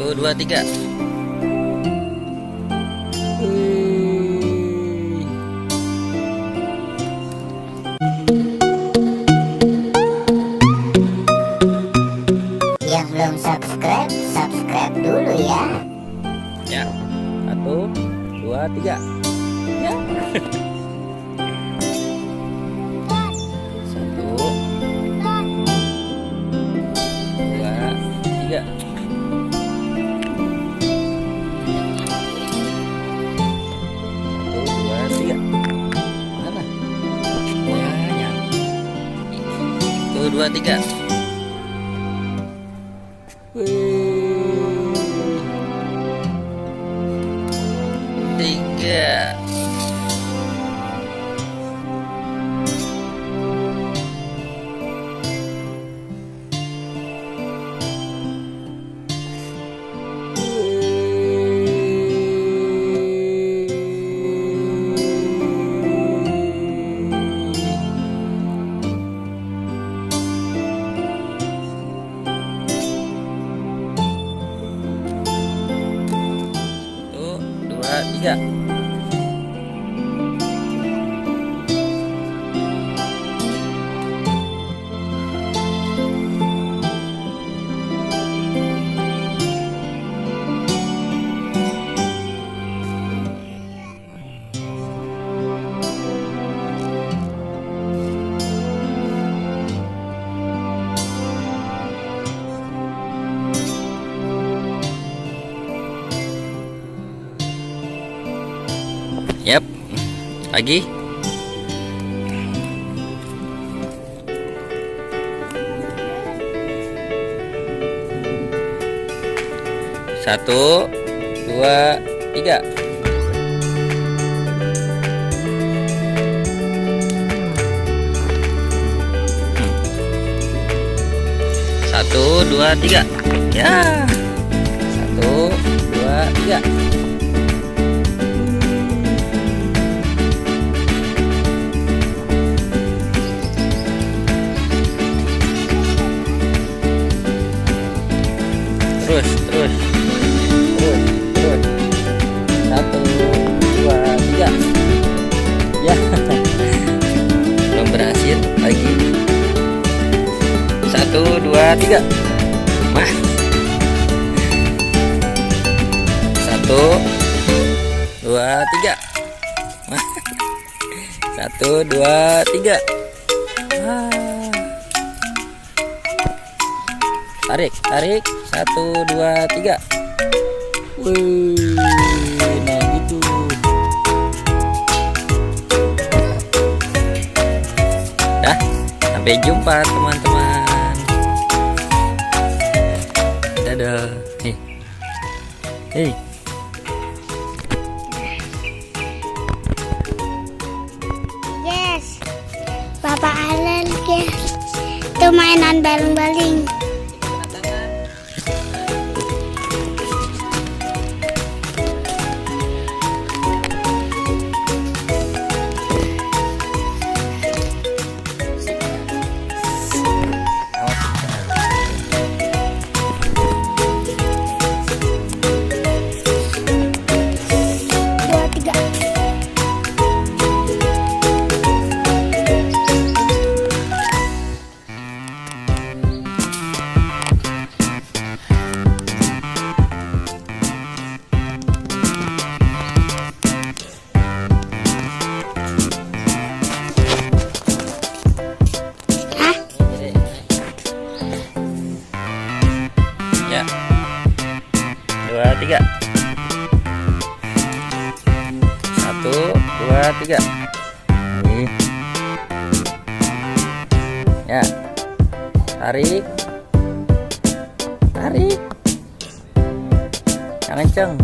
1, 2, 3. Yang belum subscribe, subscribe dulu ya. Ya, 1, 2, 3. Ya. 1, 2, 3. 1, 2, 3. Mana? Banyak. 1, 2, 3. Tiga. Satu, dua, tiga. Yap, lagi. Satu, dua, tiga. Satu, dua, tiga. Ya. Satu, dua, tiga. Terus. Satu, dua, tiga. Ya, belum berhasil lagi. Satu, dua, tiga. Mah. Satu, dua, tiga. Mah. Satu, dua, tiga. Tarik. Satu, dua, tiga. Wih, nah gitu. Dah, sampai jumpa teman-teman. Dadah. Hei. Yes, Bapak Alan guys. Itu mainan baling-baling. Ya. 2, 3. 1, 2, 3. Nih. Ya. Tarik. Yang kenceng.